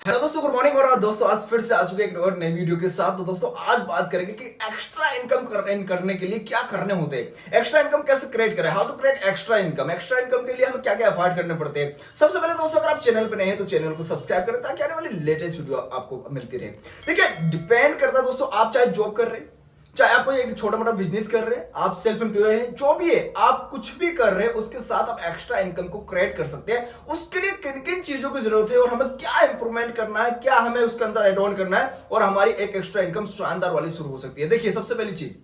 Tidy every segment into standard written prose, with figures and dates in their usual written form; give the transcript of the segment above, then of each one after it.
Hello दोस्तों, good morning. और दोस्तों आज फिर से आ चुके एक और नई वीडियो के साथ। तो दोस्तों आज बात करेंगे कि एक्स्ट्रा इनकम करने के लिए क्या करने होते हैं, एक्स्ट्रा इनकम कैसे क्रिएट करें, how to create extra income. Extra income के लिए हमें क्या क्या एफर्ट करने पड़ते हैं। सबसे पहले दोस्तों, अगर आप चैनल पे नए हैं तो चैनल को सब्सक्राइब करें ताकि आने वाली लेटेस्ट वीडियो आपको मिलती रहे। देखिए, डिपेंड करता है दोस्तों, आप चाहे जॉब कर रहे हैं, चाहे आप कोई एक छोटा मोटा बिजनेस कर रहे हैं, आप सेल्फ एम्प्लॉय हैं, जो भी है, आप कुछ भी कर रहे हैं, उसके साथ आप एक्स्ट्रा इनकम को क्रिएट कर सकते हैं। उसके लिए किन किन चीजों की जरूरत है और हमें क्या इंप्रूवमेंट करना है, क्या हमें उसके अंदर एड ऑन करना है, और हमारी एक एक्स्ट्रा इनकम शानदार वाली शुरू हो सकती है। देखिए, सबसे पहली चीज,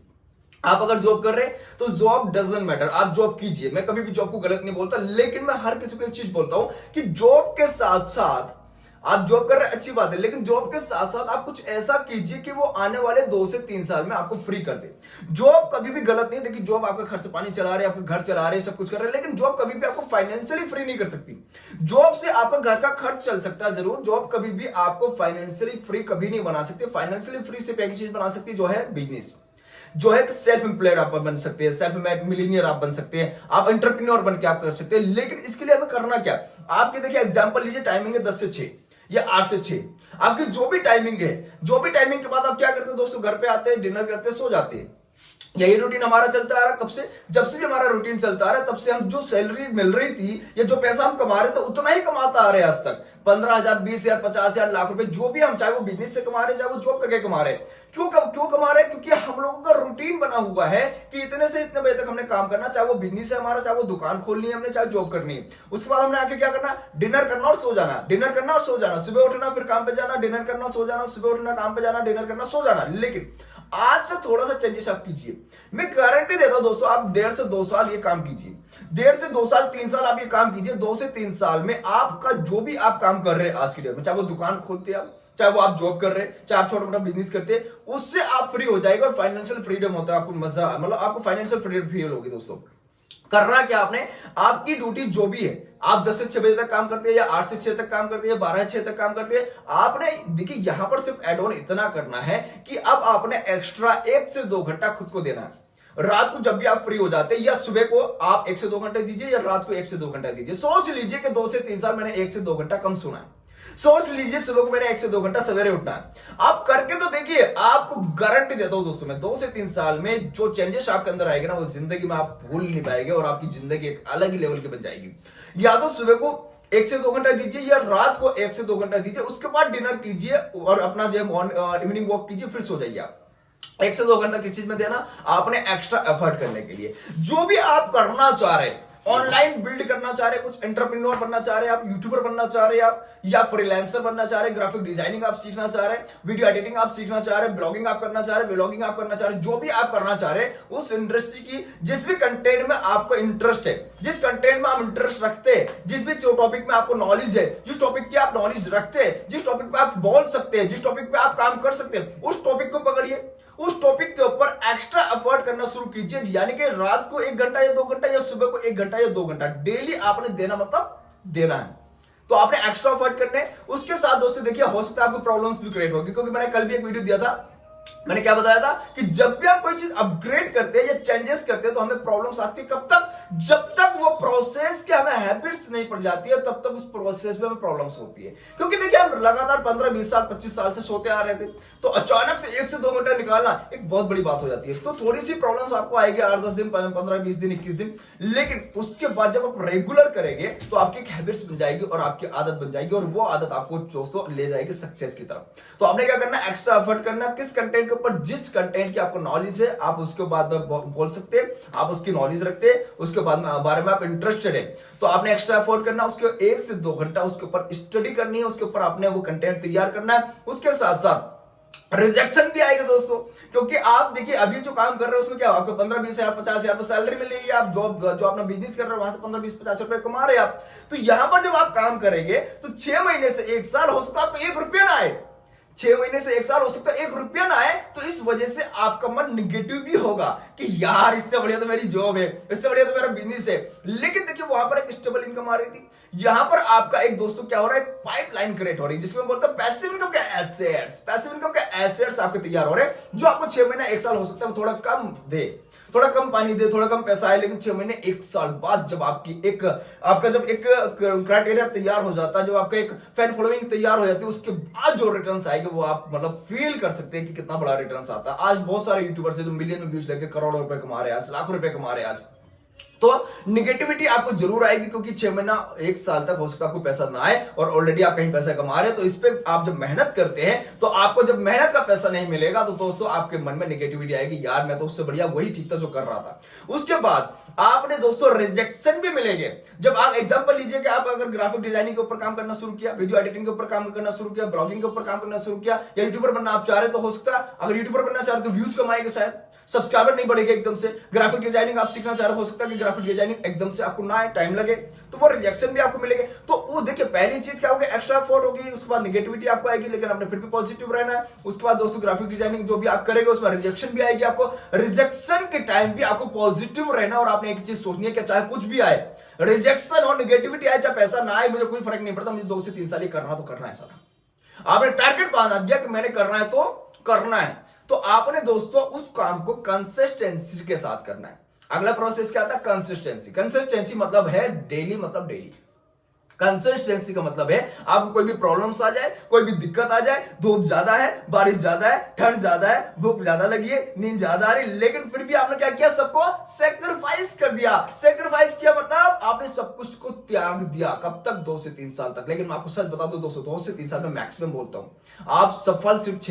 आप अगर जॉब कर रहे हैं तो जॉब डजंट मैटर, आप जॉब कीजिए। मैं कभी भी जॉब को गलत नहीं बोलता, लेकिन मैं हर किसी को एक चीज बोलता हूं कि जॉब के साथ साथ आप जॉब कर रहे हैं, अच्छी बात है, लेकिन जॉब के साथ साथ आप कुछ ऐसा कीजिए कि वो आने वाले 2 से 3 साल में आपको फ्री कर दे। जॉब कभी भी गलत नहीं। देखिए, जॉब आपका खर्च पानी चला रहे हैं, आपका घर चला रहे हैं, सब कुछ कर रहे हैं, लेकिन जॉब कभी भी आपको फाइनेंशियली फ्री नहीं कर सकती। जॉब से आपका घर का खर्च चल सकता है जरूर, जॉब कभी भी आपको फाइनेंशियली फ्री कभी नहीं बना सकती। फाइनेंशियली फ्री सिर्फ एक चीज बना सकती है, जो है बिजनेस, जो है सेल्फ एम्प्लॉयड आप बन सकते हैं, सेल्फ मेड मिलीनियर आप बन सकते हैं, आप एंटरप्रेन्योर बन के आप कर सकते हैं। लेकिन इसके लिए हमें करना क्या, आपके देखिए एग्जांपल लीजिए, टाइमिंग है 10 से 6 या 8 से 6। आपकी जो भी टाइमिंग है, जो भी टाइमिंग के बाद आप क्या करते हैं दोस्तों, घर पे आते हैं, डिनर करते हैं, सो जाते हैं। यही रूटीन हमारा चलता आ रहा है। कब से? जब से भी हमारा रूटीन चलता आ रहा है, तब से हम जो सैलरी मिल रही थी या जो पैसा हम कमा रहे थे उतना ही कमाता आ रहे हैं आज तक। 15,000, 20,000, 50,000, लाख रुपए, जो भी हम, चाहे वो बिजनेस से कमा रहे हैं, चाहे वो जॉब करके कमा रहे हैं। क्यों कमा रहे हैं? क्योंकि हम लोगों का रूटीन बना हुआ है कि इतने से इतने बजे तक हमने काम करना, चाहे वो बिजनेस है हमारा, चाहे वो दुकान खोलनी है हमने, चाहे जॉब करनी है। उसके बाद हमने आके क्या करना, डिनर करना और सो जाना, डिनर करना और सो जाना, सुबह उठना, फिर काम पे जाना, डिनर करना, सो जाना, सुबह उठना, काम पे जाना, डिनर करना, सो जाना। लेकिन आज से थोड़ा सा चेंजेस आप कीजिए। मैं गारंटी देता हूं दोस्तों, आप 1.5 से 2 साल ये काम कीजिए, 1.5 से 2 साल, 3 साल आप ये काम कीजिए। 2 से 3 साल में आपका जो भी आप काम कर रहे हैं आज की डेट में, चाहे वो दुकान खोलते हैं आप, चाहे वो आप जॉब कर रहे हैं, चाहे आप छोटा मोटा बिजनेस करते हैं, उससे आप फ्री हो जाएगा। और फाइनेंशियल फ्रीडम होता है, आपको मजा, मतलब आपको फाइनेंशियल फ्रीडम फील होगी दोस्तों। करना क्या आपने, आपकी ड्यूटी जो भी है, आप 10 से 6 बजे तक काम करते हैं, या 8 से 6 तक काम करते हैं, 12 से 6 तक काम करते हैं, आपने देखिए यहां पर सिर्फ एड ऑन इतना करना है कि अब आपने एक्स्ट्रा 1 से 2 घंटा खुद को देना है। रात को जब भी आप फ्री हो जाते हैं, या सुबह को आप 1 से 2 घंटे दीजिए, या रात को 1 से 2 घंटा दीजिए। सोच लीजिए कि 2 से 3 साल मैंने 1 से 2 घंटा कम सुना है। सोच लीजिए सुबह को मैंने 1 से 2 घंटा सवेरे उठना है। आप करके तो देखिए, आपको गारंटी देता हूं दोस्तों, मैं 2 से 3 साल में जो चेंजेस आपके अंदर आएगा ना, वो जिंदगी में आप भूल नहीं पाएंगे, और आपकी जिंदगी एक अलग ही लेवल की बन जाएगी। या तो सुबह को 1 से 2 घंटा दीजिए, या रात को 1 से 2 घंटा दीजिए, उसके बाद डिनर कीजिए और अपना जो है इवनिंग वॉक कीजिए, फिर सो जाइए आप। 1 से 2 घंटा किस चीज में देना, आपने एक्स्ट्रा एफर्ट करने के लिए। जो भी आप करना चाह रहे हैं, ऑनलाइन बिल्ड करना चाह रहे हैं, कुछ एंटरप्रेन्योर बनना चाह रहे हैं आप, यूट्यूबर बनना चाह रहे हैं आप, या फ्रीलांसर बनना चाह रहे हैं, ग्राफिक डिजाइनिंग आप सीखना चाह रहे हैं, वीडियो एडिटिंग आप सीखना चाह रहे हैं, ब्लॉगिंग आप करना चाह रहे हैं, व्लॉगिंग आप करना चाह रहे हैं, जो भी आप करना चाह रहे हैं, उस इंडस्ट्री की जिस भी कंटेंट में आपको इंटरेस्ट है, जिस कंटेंट में आप इंटरेस्ट रखते हैं, जिस भी टॉपिक में आपको नॉलेज है, जिस टॉपिक की आप नॉलेज रखते हैं, जिस टॉपिक पे आप बोल सकते हैं, जिस टॉपिक पे आप काम कर सकते हैं, उस टॉपिक को पकड़िए, उस टॉपिक के ऊपर एक्स्ट्रा एफर्ट करना शुरू कीजिए। यानी कि रात को 1 घंटा या 2 घंटा, या सुबह को 1 घंटा या 2 घंटा डेली आपने देना, मतलब देना है। तो आपने एक्स्ट्रा एफर्ट करने, उसके साथ दोस्तों देखिए, हो सकता है आपको प्रॉब्लम्स भी क्रिएट होगी, क्योंकि मैंने कल भी एक वीडियो दिया था, मैंने क्या बताया था कि जब भी हम कोई चीज अपग्रेड करते हैं या चेंजेस करते हैं तो हमें प्रॉब्लम्स आती है। कब तक? जब तक वो प्रोसेस के हमें हैबिट्स नहीं पड़ जाती है, तब तक उस प्रोसेस में हमें प्रॉब्लम्स होती है। क्योंकि देखिए, हम लगातार 15, 20 साल, 25 साल से सोते आ रहे थे, तो अचानक से 1 से 2 घंटा निकालना एक बहुत बड़ी बात हो जाती है। तो थोड़ी सी प्रॉब्लम्स आपको आएगी, 8-10 दिन, 15, 20 दिन, 21 दिन, लेकिन उसके बाद जब आप रेगुलर करेंगे तो आपकी एक हैबिट्स बन जाएगी और आपकी आदत बन जाएगी, और वो आदत आपको दोस्तों ले जाएगी सक्सेस की तरफ। तो आपने क्या करना, एक्स्ट्रा एफर्ट करना, किस कंटेंट के ऊपर, जिस कंटेंट की आपको नॉलेज है, आप उसके बाद में बोल सकते हैं, आप उसकी नॉलेज रखते हैं, उसके बाद में बारे में आप इंटरेस्टेड है, तो आपने एक्स्ट्रा एफर्ट करना, उसके 1 से 2 घंटा उसके ऊपर स्टडी करनी है, उसके ऊपर आपने वो कंटेंट तैयार करना है। उसके साथ साथ रिजेक्शन भी आएगा दोस्तों, क्योंकि आप देखिए अभी जो काम कर रहे हो उसमें क्या, आपको 15-20 हजार, 50 हजार सैलरी मिल रही है, आप जो अपना बिजनेस कर रहे हो वहां से 15-20-50 रुपए कमा रहे हैं आप। तो यहां पर जब आप काम करेंगे तो 6 महीने से 1 साल हो सकता है आपको 1 रुपया ना आए, 6 महीने से 1 साल हो सकता है 1 रुपया ना आए, तो इस वजह से आपका मन निगेटिव भी होगा कि यार इससे बढ़िया तो मेरी जॉब है, इससे बढ़िया तो मेरा बिजनेस है। लेकिन देखिए, वहां पर एक स्टेबल इनकम आ रही थी, यहां पर आपका एक दोस्तों क्या हो रहा है, पाइपलाइन क्रिएट हो रही है, जिसमें बोलता है पैसिव इनकम के एसेट्स। पैसिव इनकम के एसेट्स आपके तैयार हो रहे हैं, जो आपको 6 महीना 1 साल हो सकता है थोड़ा कम दे, थोड़ा कम पानी दे, थोड़ा कम पैसा आए, लेकिन 6 महीने 1 साल बाद जब आपका जब एक क्राइटेरिया तैयार हो जाता है, जब आपका एक फैन फॉलोइंग तैयार हो जाती है, उसके बाद जो रिटर्न्स आएंगे वो आप मतलब फील कर सकते हैं कि कितना बड़ा रिटर्न्स आता है। आज बहुत सारे यूट्यूबर्स है जो मिलियन में व्यूज लेके करोड़ों रुपए कमा रहे हैं, आज लाखों रुपए कमा रहे हैं आज। तो निगेटिविटी आपको जरूर आएगी, क्योंकि 6 महीना 1 साल तक हो सकता है आपको पैसा ना आए, और ऑलरेडी आप कहीं पैसा कमा रहे हैं। तो इस पे आप जब मेहनत करते हैं तो आपको जब मेहनत का पैसा नहीं मिलेगा तो दोस्तों आपके मन में निगेटिविटी आएगी, यार मैं तो उससे बढ़िया वही ठीक था जो कर रहा था। उसके बाद आपने दोस्तों रिजेक्शन भी मिलेंगे। जब आप एग्जांपल लीजिए कि आप अगर ग्राफिक डिजाइनिंग के ऊपर काम करना शुरू किया, वीडियो एडिटिंग के ऊपर काम करना शुरू किया, ब्लॉगिंग के ऊपर काम करना शुरू किया, या यूट्यूबर बनना आप चाह रहे तो हो सकता है, अगर यूट्यूबर बनना चाह रहे तो व्यूज कमाएंगे, शायद सब्सक्राइबर नहीं बढ़ेगा एकदम से। ग्राफिक डिजाइनिंग आप सीखना चाह रहे हो सकता है कि ग्राफिक डिजाइनिंग एकदम से आपको ना आए, टाइम लगे, तो वो रिजेक्शन भी आपको मिलेंगे। तो वो देखिए पहली चीज क्या होगी, एक्स्ट्रा एफर्ट होगी, उसके बाद नेगेटिविटी आपको आएगी, लेकिन आपने फिर भी पॉजिटिव रहना है। उसके बाद दोस्तों ग्राफिक डिजाइनिंग जो भी आप करेंगे उसमें रिजेक्शन भी आएगी आपको। रिजेक्शन के टाइम भी आपको पॉजिटिव रहना, और आपने एक चीज सोचनी है कि चाहे कुछ भी आए, रिजेक्शन और नेगेटिविटी आए, चाहे पैसा ना आए, मुझे कोई फर्क नहीं पड़ता, मुझे 2 से 3 साल ही करना तो करना है। सारा आपने टारगेट बांध दिया कि मैंने करना है तो करना है, तो आपने दोस्तों उस काम को कंसिस्टेंसी के साथ करना है। अगला प्रोसेस क्या आता है, कंसिस्टेंसी। कंसिस्टेंसी मतलब है डेली, मतलब डेली। कंसिस्टेंसी का मतलब है आपको कोई भी प्रॉब्लम्स आ जाए, कोई भी दिक्कत आ जाए, धूप ज्यादा है, बारिश ज्यादा है, ठंड ज्यादा है, भूख ज्यादा लगी है, नींद ज्यादा आ रही, लेकिन फिर भी आपने क्या किया, सबको सेक्रीफाइस कर दिया। सेक्रीफाइस किया मतलब आपने सब कुछ को त्याग दिया। कब तक, 2 से 3 साल तक। लेकिन मैं आपको सच बता दूं दोस्तों, 2 से 3 साल में मैक्सिमम बोलता हूं, आप सफल सिर्फ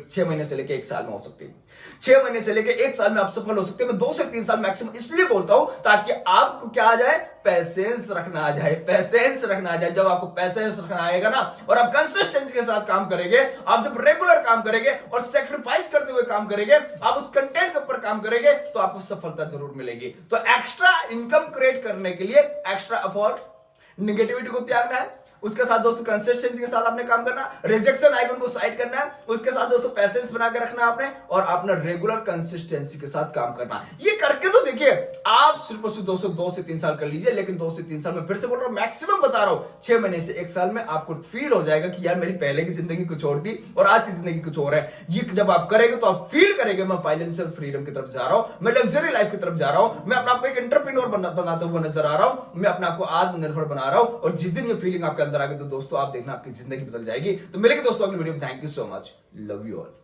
6 महीने से लेकर 1 साल में हो सकते हैं। 6 महीने से लेकर 1 साल में आप सफल हो सकते हैं। मैं 2 से 3 साल मैक्सिमम इसलिए बोलता हूं ताकि आपको क्या आ जाए, पैसेंस रखना आ जाए, पैसेंस रखना आ जाए। जब आपको पैसेंस रखना आएगा ना, और आप कंसिस्टेंसी के साथ काम करेंगे, आप जब रेगुलर काम करेंगे और सेक्रीफाइस करते हुए काम करेंगे, आप उस कंटेंट के ऊपर काम करेंगे, तो आपको सफलता जरूर मिलेगी। तो एक्स्ट्रा इनकम क्रिएट करने के लिए एक्स्ट्रा एफर्ट, निगेटिविटी को त्यागना है, उसके साथ दोस्तों कंसिस्टेंसी के साथ आपने काम करना, रिजेक्शन आइकन को साइड करना है, उसके साथ दोस्तों पैसेंस बना के रखना आपने, और अपना रेगुलर कंसिस्टेंसी के साथ काम करना। ये करके तो देखिए आप सिर्फ 2 से 3 साल कर लीजिए, लेकिन 2 से 3 साल में फिर से बोल रहा हूं, मैक्सिमम बता रहा हूं, 6 महीने से 1 साल में आपको फील हो जाएगा कि यार मेरी पहले की जिंदगी कुछ और थी और आज की जिंदगी कुछ और है। ये जब आप करेंगे तो आप फील करेंगे मैं फाइनेंशियल फ्रीडम की तरफ जा रहा हूं, मैं लग्जरी लाइफ की तरफ जा रहा हूं, मैं अपने आप को एक एंटरप्रेन्योर बनाते हुए नजर आ रहा हूं, मैं अपने आप को आत्मनिर्भर बना रहा हूं। और जिस दिन ये फीलिंग आपके अंदर आ गई तो दोस्तों आप देखना आपकी जिंदगी बदल जाएगी। तो मिलेंगे दोस्तों अगली वीडियो में। Thank you so much, love you all.